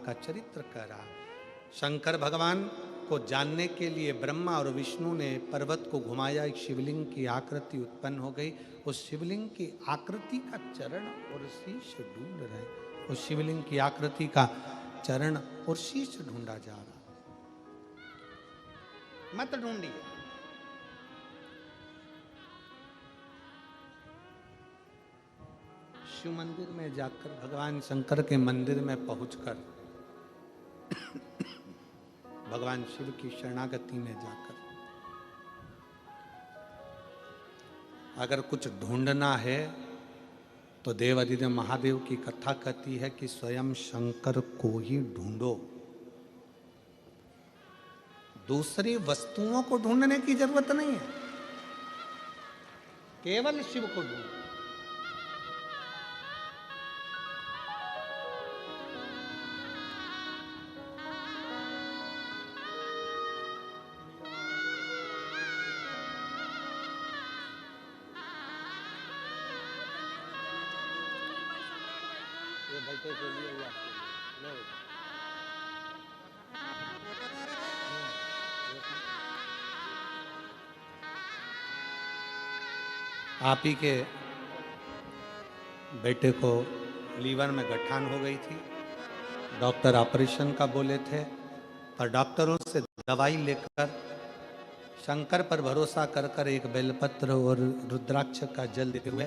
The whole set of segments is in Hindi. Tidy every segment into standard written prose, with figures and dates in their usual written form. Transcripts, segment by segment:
का चरित्र कह रहा। शंकर भगवान को जानने के लिए ब्रह्मा और विष्णु ने पर्वत को घुमाया, एक शिवलिंग की आकृति उत्पन्न हो गई। उस शिवलिंग की आकृति का चरण और शीश ढूंढ रहे, उस शिवलिंग की आकृति का चरण और शीश ढूंढा जा रहा। मत ढूंढिए, शिव मंदिर में जाकर, भगवान शंकर के मंदिर में पहुंचकर, भगवान शिव की शरणागति में जाकर अगर कुछ ढूंढना है तो देवाधिदेव महादेव की कथा कहती है कि स्वयं शंकर को ही ढूंढो। दूसरी वस्तुओं को ढूंढने की जरूरत नहीं है, केवल शिव को ढूंढो। बैठे के लिए आप ही के बेटे को लीवर में गठान हो गई थी, डॉक्टर ऑपरेशन का बोले थे, पर डॉक्टरों से दवाई लेकर शंकर पर भरोसा कर कर एक बेलपत्र और रुद्राक्ष का जल देते हुए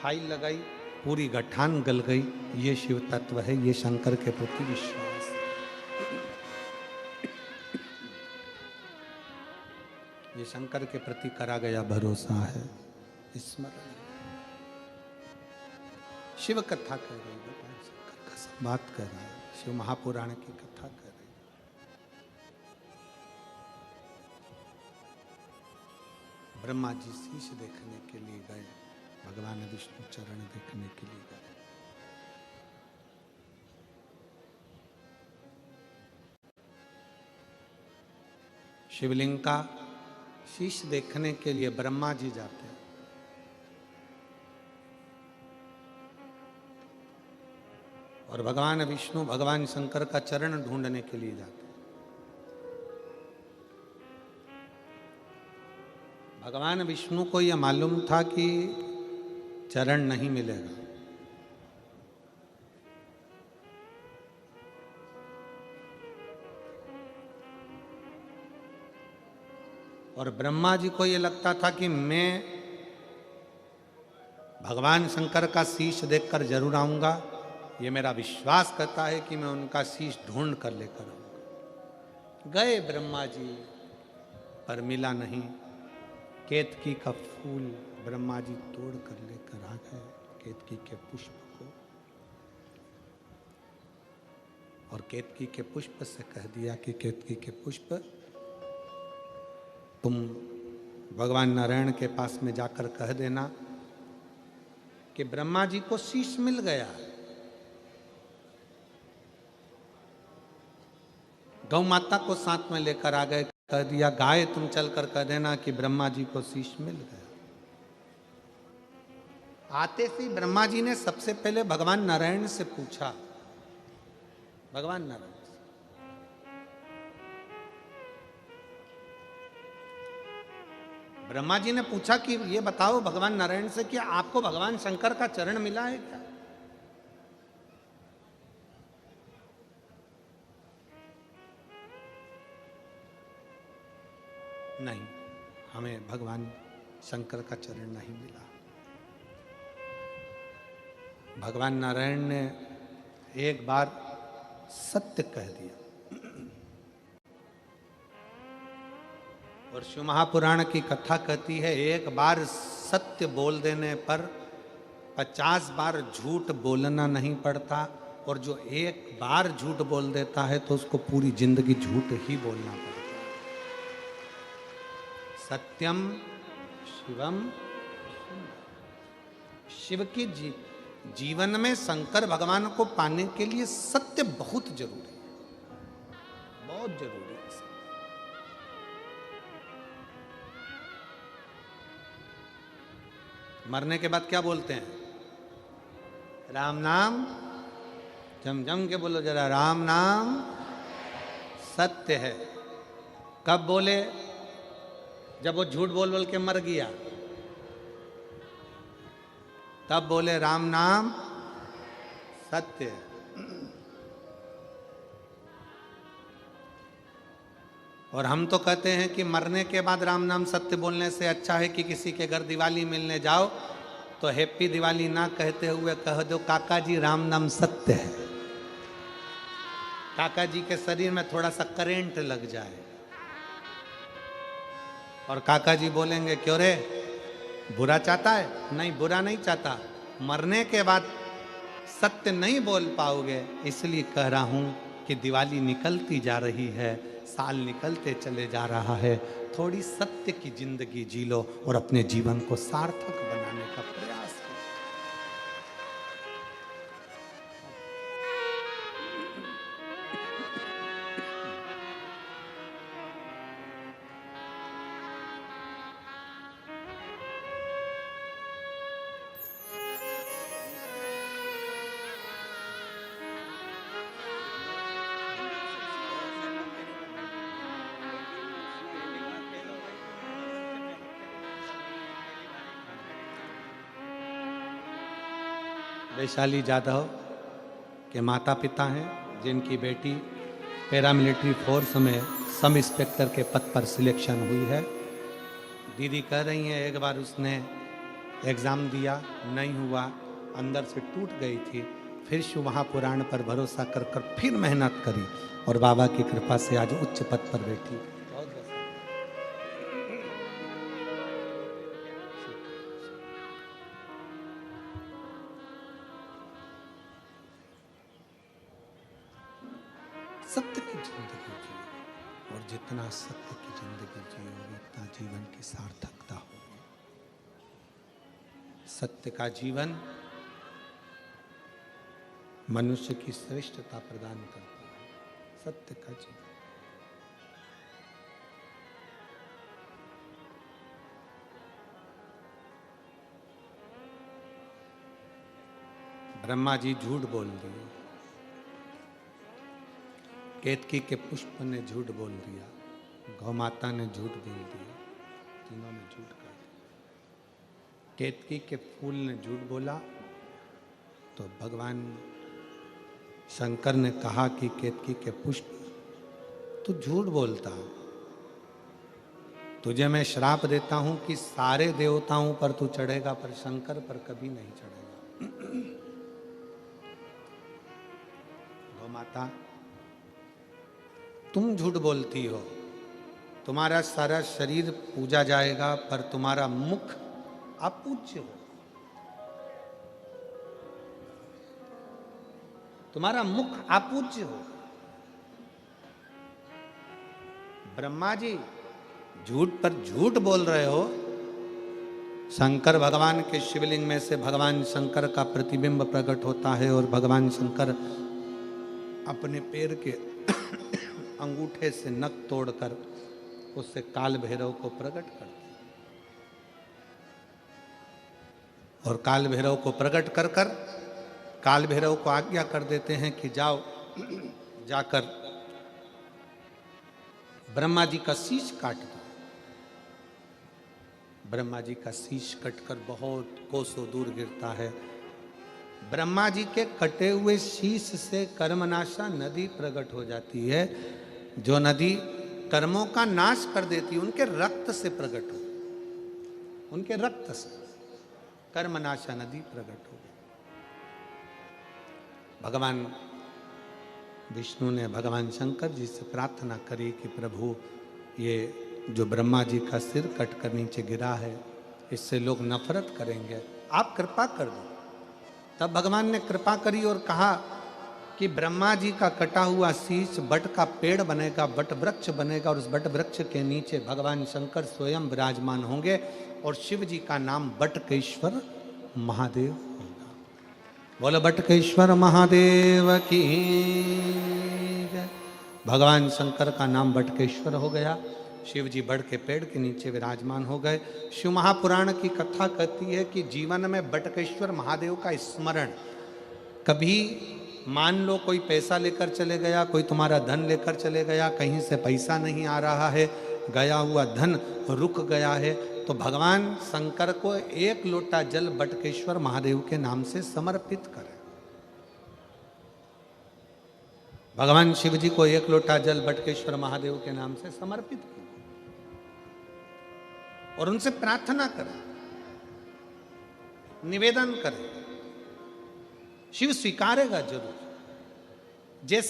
फाइल लगाई, पूरी गठान गल गई। ये शिव तत्व है, ये शंकर के प्रति विश्वास, ये शंकर के प्रति करा गया भरोसा है, स्मरण। शिव कथा कर रही है, भगवान शंकर का संवाद कर रहा है, शिव महापुराण की कथा कर रही है। ब्रह्मा जी शीश देखने के लिए गए, भगवान विष्णु चरण देखने के लिए गए। शिवलिंग का शीश देखने के लिए ब्रह्मा जी जाते हैं, और भगवान विष्णु भगवान शंकर का चरण ढूंढने के लिए जाते हैं। भगवान विष्णु को यह मालूम था कि चरण नहीं मिलेगा, और ब्रह्मा जी को यह लगता था कि मैं भगवान शंकर का शीश देखकर जरूर आऊंगा, ये मेरा विश्वास करता है कि मैं उनका शीश ढूंढ कर लेकर आऊंगा। गए ब्रह्मा जी, पर मिला नहीं। केतकी का फूल ब्रह्मा जी तोड़ कर लेकर आ गए, केतकी के पुष्प को, और केतकी के पुष्प से कह दिया कि केतकी के पुष्प तुम भगवान नारायण के पास में जाकर कह देना कि ब्रह्मा जी को शीश मिल गया। गौ माता को साथ में लेकर आ गए, कह दिया गाय तुम चलकर कह देना कि ब्रह्मा जी को शीश मिल गया। आते से ब्रह्मा जी ने सबसे पहले भगवान नारायण से पूछा, भगवान नारायण से, ब्रह्मा जी ने पूछा कि ये बताओ भगवान नारायण से कि आपको भगवान शंकर का चरण मिला है क्या? नहीं, हमें भगवान शंकर का चरण नहीं मिला। भगवान नारायण ने एक बार सत्य कह दिया, और शिव महापुराण की कथा कहती है एक बार सत्य बोल देने पर 50 बार झूठ बोलना नहीं पड़ता, और जो एक बार झूठ बोल देता है तो उसको पूरी जिंदगी झूठ ही बोलना पड़ता है। सत्यम शिवम, शिव की जीवन में शंकर भगवान को पाने के लिए सत्य बहुत जरूरी है, बहुत जरूरी है। मरने के बाद क्या बोलते हैं? राम नाम जम जम के बोलो जरा, राम नाम सत्य है। कब बोले? जब वो झूठ बोल बोल के मर गया, तब बोले राम नाम सत्य है। और हम तो कहते हैं कि मरने के बाद राम नाम सत्य बोलने से अच्छा है कि किसी के घर दिवाली मिलने जाओ तो हैप्पी दिवाली ना कहते हुए कह दो काका जी राम नाम सत्य है। काका जी के शरीर में थोड़ा सा करंट लग जाए और काका जी बोलेंगे क्यों रे, बुरा चाहता है? नहीं, बुरा नहीं चाहता, मरने के बाद सत्य नहीं बोल पाओगे इसलिए कह रहा हूं कि दिवाली निकलती जा रही है, साल निकलते चले जा रहा है, थोड़ी सत्य की जिंदगी जी लो और अपने जीवन को सार्थक बनाने का प्रयास करो। वैशाली जाधव के माता पिता हैं जिनकी बेटी पैरामिलिट्री फोर्स में सब इंस्पेक्टर के पद पर सिलेक्शन हुई है। दीदी कह रही हैं एक बार उसने एग्ज़ाम दिया, नहीं हुआ, अंदर से टूट गई थी, फिर शिव महापुराण पर भरोसा कर कर फिर मेहनत करी और बाबा की कृपा से आज उच्च पद पर बैठी। सत्य की जिंदगी जियो और जितना सत्य की जिंदगी जियोगे उतना जीवन की सार्थकता होगी। सत्य का जीवन मनुष्य की श्रेष्ठता प्रदान करता है। सत्य का जीवन। ब्रह्मा जी झूठ बोल दिए, केतकी के पुष्प ने झूठ बोल दिया, गौ माता ने झूठ बोल दिया, तीनों ने झूठ कर दिया। केतकी के फूल ने झूठ बोला तो भगवान शंकर ने कहा कि केतकी के पुष्प तू झूठ बोलता है, तुझे मैं श्राप देता हूं कि सारे देवताओं पर तू चढ़ेगा पर शंकर पर कभी नहीं चढ़ेगा। गौ माता तुम झूठ बोलती हो, तुम्हारा सारा शरीर पूजा जाएगा पर तुम्हारा मुख अपूज्य हो, तुम्हारा मुख अपूज्य हो। ब्रह्मा जी झूठ पर झूठ बोल रहे हो। शंकर भगवान के शिवलिंग में से भगवान शंकर का प्रतिबिंब प्रकट होता है और भगवान शंकर अपने पैर के अंगूठे से नख तोड़कर उससे काल भैरव को प्रकट करते और काल भैरव को प्रकट कर कर काल भैरव को आज्ञा कर देते हैं कि जाओ जाकर ब्रह्मा जी का शीश काट दो। ब्रह्मा जी का शीश कटकर बहुत कोसों दूर गिरता है। ब्रह्मा जी के कटे हुए शीश से कर्मनाशा नदी प्रकट हो जाती है, जो नदी कर्मों का नाश कर देती है, उनके रक्त से प्रकट हो, उनके रक्त से कर्मनाशा नदी प्रकट हो गई। भगवान विष्णु ने भगवान शंकर जी से प्रार्थना करी कि प्रभु ये जो ब्रह्मा जी का सिर कट कर नीचे गिरा है इससे लोग नफरत करेंगे, आप कृपा कर दो। तब भगवान ने कृपा करी और कहा कि ब्रह्मा जी का कटा हुआ शीश बट का पेड़ बनेगा, बट वृक्ष बनेगा और उस बट वृक्ष के नीचे भगवान शंकर स्वयं विराजमान होंगे और शिव जी का नाम बटकेश्वर महादेव होगा। बोलो बटकेश्वर महादेव की जय। भगवान शंकर का नाम बटकेश्वर हो गया। शिव जी बड़ के पेड़ के नीचे विराजमान हो गए। शिव महापुराण की कथा कहती है कि जीवन में बटकेश्वर महादेव का स्मरण कभी मान लो कोई पैसा लेकर चले गया, कोई तुम्हारा धन लेकर चले गया, कहीं से पैसा नहीं आ रहा है, गया हुआ धन रुक गया है, तो भगवान शंकर को एक लोटा जल बटकेश्वर महादेव के नाम से समर्पित करें। भगवान शिव जी को एक लोटा जल बटकेश्वर महादेव के नाम से समर्पित कीजिए और उनसे प्रार्थना करें, निवेदन करें, शिव स्वीकारेगा जरूर। जैसे